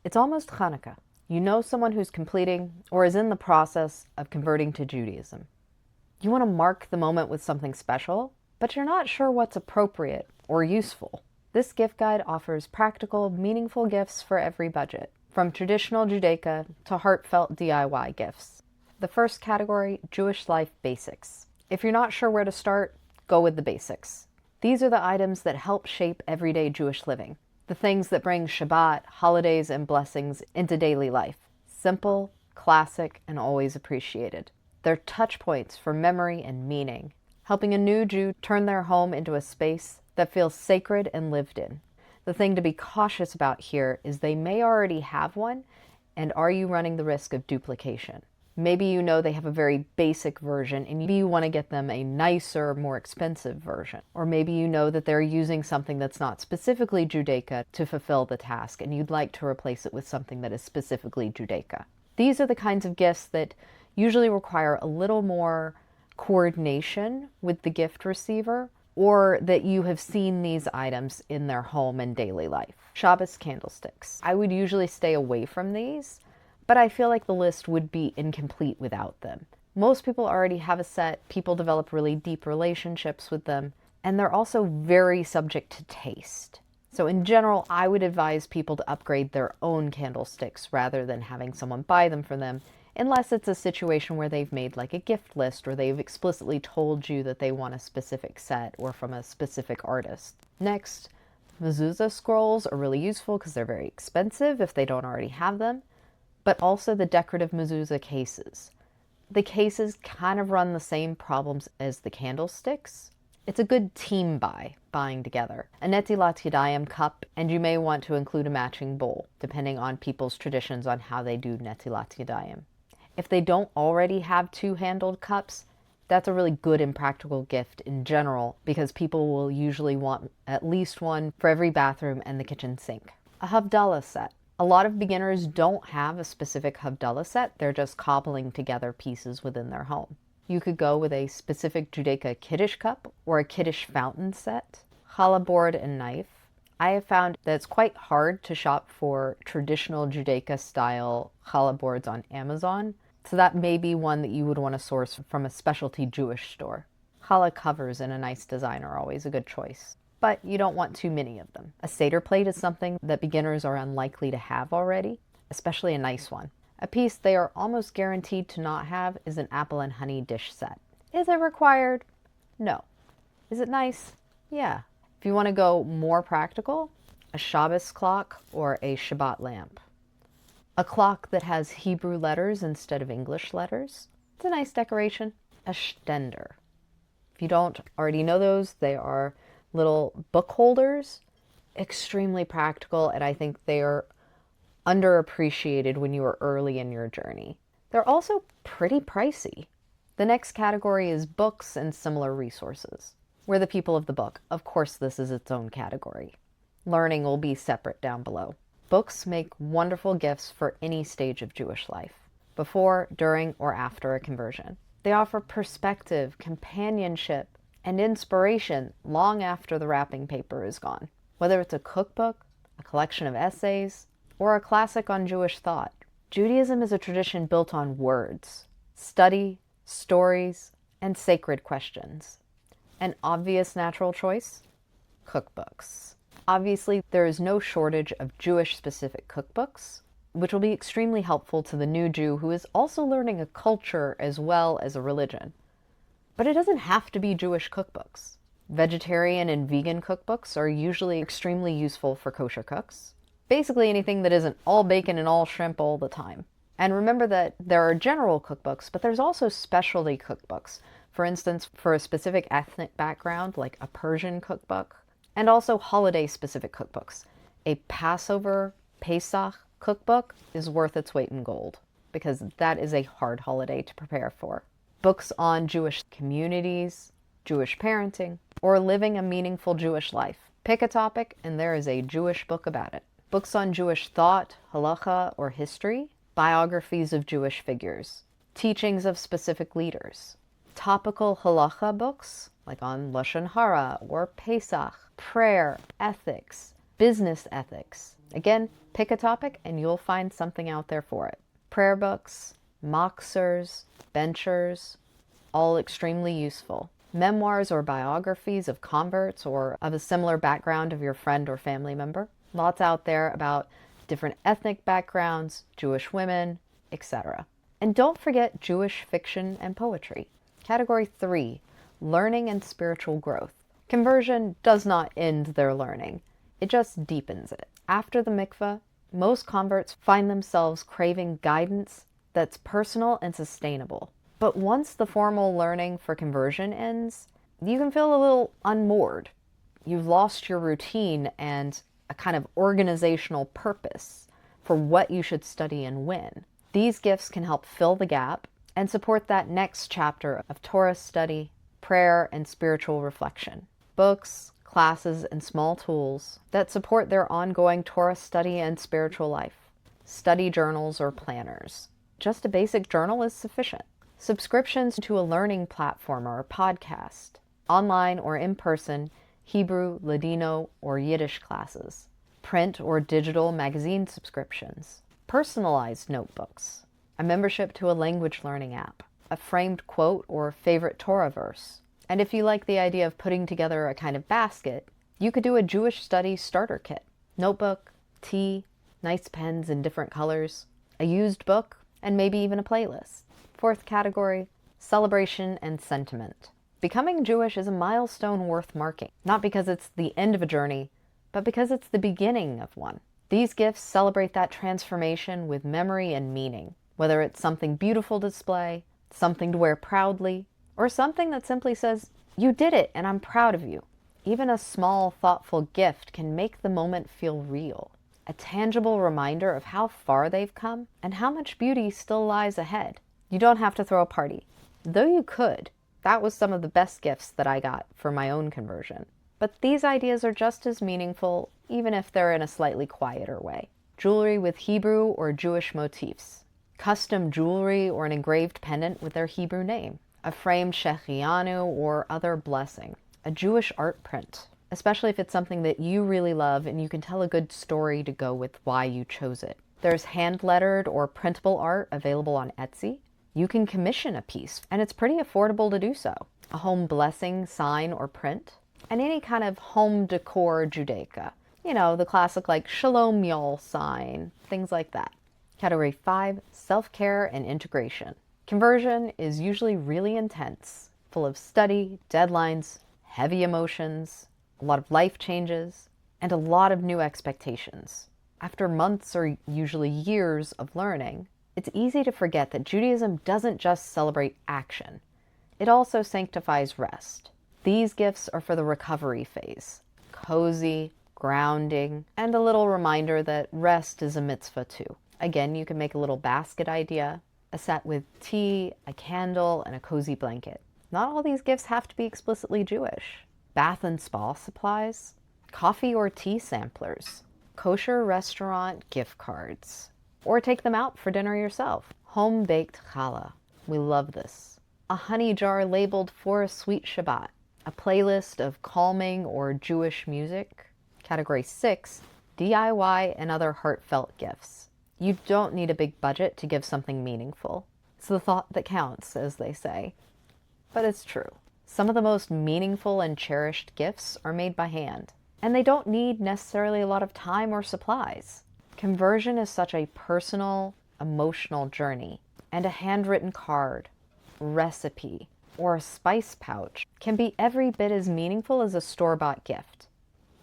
It's almost Hanukkah. You know someone who's completing or is in the process of converting to Judaism. You want to mark the moment with something special, but you're not sure what's appropriate or useful. This gift guide offers practical, meaningful gifts for every budget, from traditional Judaica to heartfelt DIY gifts. The first category, Jewish life basics. If you're not sure where to start, go with the basics. These are the items that help shape everyday Jewish living. The things that bring Shabbat, holidays, and blessings into daily life. Simple, classic, and always appreciated. They're touch points for memory and meaning, helping a new Jew turn their home into a space that feels sacred and lived in. The thing to be cautious about here is they may already have one, and are you running the risk of duplication? Maybe you know they have a very basic version and maybe you want to get them a nicer, more expensive version. Or maybe you know that they're using something that's not specifically Judaica to fulfill the task and you'd like to replace it with something that is specifically Judaica. These are the kinds of gifts that usually require a little more coordination with the gift receiver, or that you have seen these items in their home and daily life. Shabbos candlesticks. I would usually stay away from these, but I feel like the list would be incomplete without them. Most people already have a set, people develop really deep relationships with them, and they're also very subject to taste. So in general, I would advise people to upgrade their own candlesticks rather than having someone buy them for them, unless it's a situation where they've made like a gift list or they've explicitly told you that they want a specific set or from a specific artist. Next, mezuzah scrolls are really useful because they're very expensive if they don't already have them, but also the decorative mezuzah cases. The cases kind of run the same problems as the candlesticks. It's a good team buying together. A netilat yadayim cup, and you may want to include a matching bowl, depending on people's traditions on how they do netilat yadayim. If they don't already have two-handled cups, that's a really good and practical gift in general because people will usually want at least one for every bathroom and the kitchen sink. A Havdalah set. A lot of beginners don't have a specific Havdalah set, they're just cobbling together pieces within their home. You could go with a specific Judaica Kiddush cup or a Kiddush fountain set, challah board and knife. I have found that it's quite hard to shop for traditional Judaica style challah boards on Amazon, so that may be one that you would want to source from a specialty Jewish store. Challah covers in a nice design are always a good choice, but you don't want too many of them. A Seder plate is something that beginners are unlikely to have already, especially a nice one. A piece they are almost guaranteed to not have is an apple and honey dish set. Is it required? No. Is it nice? Yeah. If you want to go more practical, a Shabbos clock or a Shabbat lamp. A clock that has Hebrew letters instead of English letters. It's a nice decoration. A stender. If you don't already know those, they are little book holders. Extremely practical, and I think they are underappreciated when you are early in your journey. They're also pretty pricey. The next category is books and similar resources. We're the people of the book. Of course, this is its own category. Learning will be separate down below. Books make wonderful gifts for any stage of Jewish life, before, during, or after a conversion. They offer perspective, companionship, and inspiration long after the wrapping paper is gone. Whether it's a cookbook, a collection of essays, or a classic on Jewish thought, Judaism is a tradition built on words, study, stories, and sacred questions. An obvious natural choice? Cookbooks. Obviously, there is no shortage of Jewish-specific cookbooks, which will be extremely helpful to the new Jew who is also learning a culture as well as a religion. But it doesn't have to be Jewish cookbooks. Vegetarian and vegan cookbooks are usually extremely useful for kosher cooks. Basically anything that isn't all bacon and all shrimp all the time. And remember that there are general cookbooks, but there's also specialty cookbooks. For instance, for a specific ethnic background, like a Persian cookbook, and also holiday-specific cookbooks. A Passover, Pesach cookbook is worth its weight in gold, because that is a hard holiday to prepare for. Books on Jewish communities, Jewish parenting, or living a meaningful Jewish life. Pick a topic, and there is a Jewish book about it. Books on Jewish thought, halacha, or history, biographies of Jewish figures, teachings of specific leaders, topical halacha books, like on Lashon Hara or Pesach, prayer, ethics, business ethics, Again, pick a topic and you'll find something out there for it. Prayer books, moksers, benchers, all extremely useful. Memoirs or biographies of converts or of a similar background of your friend or family member. Lots out there about different ethnic backgrounds, Jewish women, etc. And don't forget Jewish fiction and poetry. Category 3, learning and spiritual growth. Conversion does not end their learning. It just deepens it. After the mikvah, most converts find themselves craving guidance that's personal and sustainable. But once the formal learning for conversion ends, you can feel a little unmoored. You've lost your routine and a kind of organizational purpose for what you should study and when. These gifts can help fill the gap and support that next chapter of Torah study, prayer, and spiritual reflection. Books, classes, and small tools that support their ongoing Torah study and spiritual life. Study journals or planners. Just a basic journal is sufficient. Subscriptions to a learning platform or a podcast. Online or in person, Hebrew, Ladino, or Yiddish classes. Print or digital magazine subscriptions. Personalized notebooks. A membership to a language learning app. A framed quote or favorite Torah verse. And if you like the idea of putting together a kind of basket, you could do a Jewish study starter kit. Notebook, tea, nice pens in different colors, a used book, and maybe even a playlist. Fourth category, celebration and sentiment. Becoming Jewish is a milestone worth marking, not because it's the end of a journey, but because it's the beginning of one. These gifts celebrate that transformation with memory and meaning, whether it's something beautiful to display, something to wear proudly, or something that simply says, "You did it and I'm proud of you." Even a small, thoughtful gift can make the moment feel real. A tangible reminder of how far they've come and how much beauty still lies ahead. You don't have to throw a party, though you could. That was some of the best gifts that I got for my own conversion. But these ideas are just as meaningful, even if they're in a slightly quieter way. Jewelry with Hebrew or Jewish motifs. Custom jewelry or an engraved pendant with their Hebrew name. A framed shechianu or other blessing. A Jewish art print, especially if it's something that you really love and you can tell a good story to go with why you chose it. There's hand-lettered or printable art available on Etsy. You can commission a piece, and it's pretty affordable to do so. A home blessing, sign, or print. And any kind of home decor Judaica. You know, the classic like Shalom Yol sign, things like that. Category 5, self-care and integration. Conversion is usually really intense, full of study, deadlines, heavy emotions, a lot of life changes, and a lot of new expectations. After months or usually years of learning, it's easy to forget that Judaism doesn't just celebrate action. It also sanctifies rest. These gifts are for the recovery phase. Cozy, grounding, and a little reminder that rest is a mitzvah too. Again, you can make a little basket idea, a set with tea, a candle, and a cozy blanket. Not all these gifts have to be explicitly Jewish. Bath and spa supplies, coffee or tea samplers, kosher restaurant gift cards, or take them out for dinner yourself. Home-baked challah. We love this. A honey jar labeled for a sweet Shabbat. A playlist of calming or Jewish music. Category 6, DIY and other heartfelt gifts. You don't need a big budget to give something meaningful. It's the thought that counts, as they say. But it's true. Some of the most meaningful and cherished gifts are made by hand, and they don't need necessarily a lot of time or supplies. Conversion is such a personal, emotional journey, and a handwritten card, recipe, or a spice pouch can be every bit as meaningful as a store-bought gift.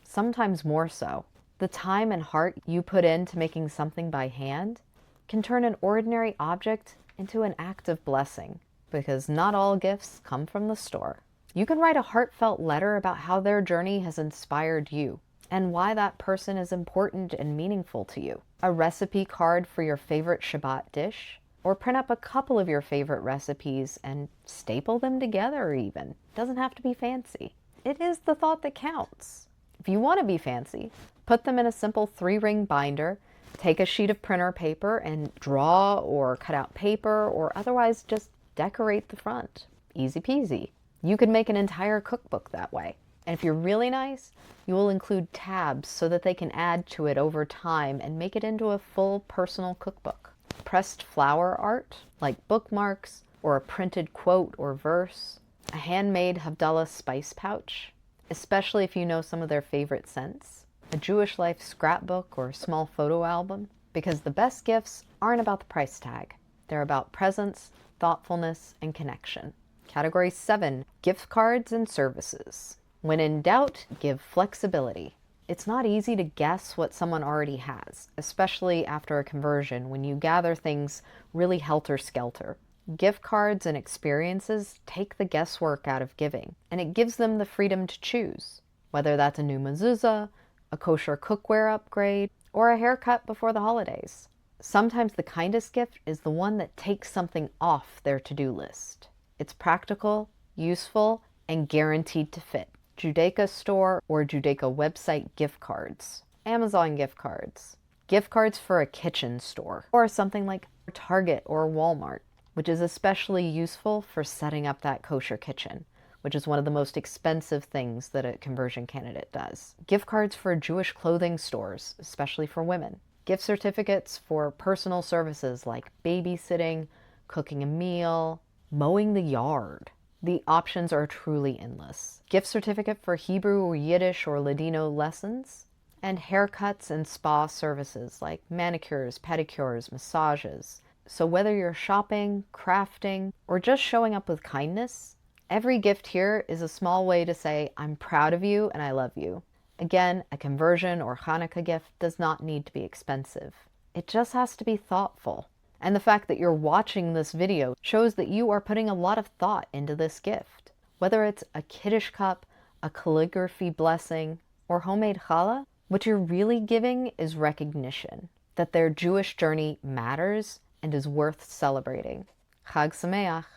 Sometimes more so. The time and heart you put into making something by hand can turn an ordinary object into an act of blessing, because not all gifts come from the store. You can write a heartfelt letter about how their journey has inspired you and why that person is important and meaningful to you. A recipe card for your favorite Shabbat dish, or print up a couple of your favorite recipes and staple them together even. It doesn't have to be fancy. It is the thought that counts. If you want to be fancy, put them in a simple 3-ring binder, take a sheet of printer paper and draw or cut out paper or otherwise just decorate the front. Easy peasy. You could make an entire cookbook that way. And if you're really nice, you will include tabs so that they can add to it over time and make it into a full personal cookbook. Pressed flower art, like bookmarks or a printed quote or verse. A handmade Havdalah spice pouch, especially if you know some of their favorite scents. A Jewish life scrapbook or small photo album. Because the best gifts aren't about the price tag. They're about presence, thoughtfulness, and connection. Category 7, gift cards and services. When in doubt, give flexibility. It's not easy to guess what someone already has, especially after a conversion when you gather things really helter-skelter. Gift cards and experiences take the guesswork out of giving, and it gives them the freedom to choose, whether that's a new mezuzah, a kosher cookware upgrade, or a haircut before the holidays. Sometimes the kindest gift is the one that takes something off their to-do list. It's practical, useful, and guaranteed to fit. Judaica store or Judaica website gift cards. Amazon gift cards. Gift cards for a kitchen store. Or something like Target or Walmart, which is especially useful for setting up that kosher kitchen, which is one of the most expensive things that a conversion candidate does. Gift cards for Jewish clothing stores, especially for women. Gift certificates for personal services like babysitting, cooking a meal, mowing the yard. The options are truly endless. Gift certificate for Hebrew or Yiddish or Ladino lessons, and haircuts and spa services like manicures, pedicures, massages. So whether you're shopping, crafting, or just showing up with kindness, every gift here is a small way to say, I'm proud of you and I love you. Again, a conversion or Hanukkah gift does not need to be expensive. It just has to be thoughtful. And the fact that you're watching this video shows that you are putting a lot of thought into this gift. Whether it's a Kiddush cup, a calligraphy blessing, or homemade challah, what you're really giving is recognition that their Jewish journey matters and is worth celebrating. Chag Sameach.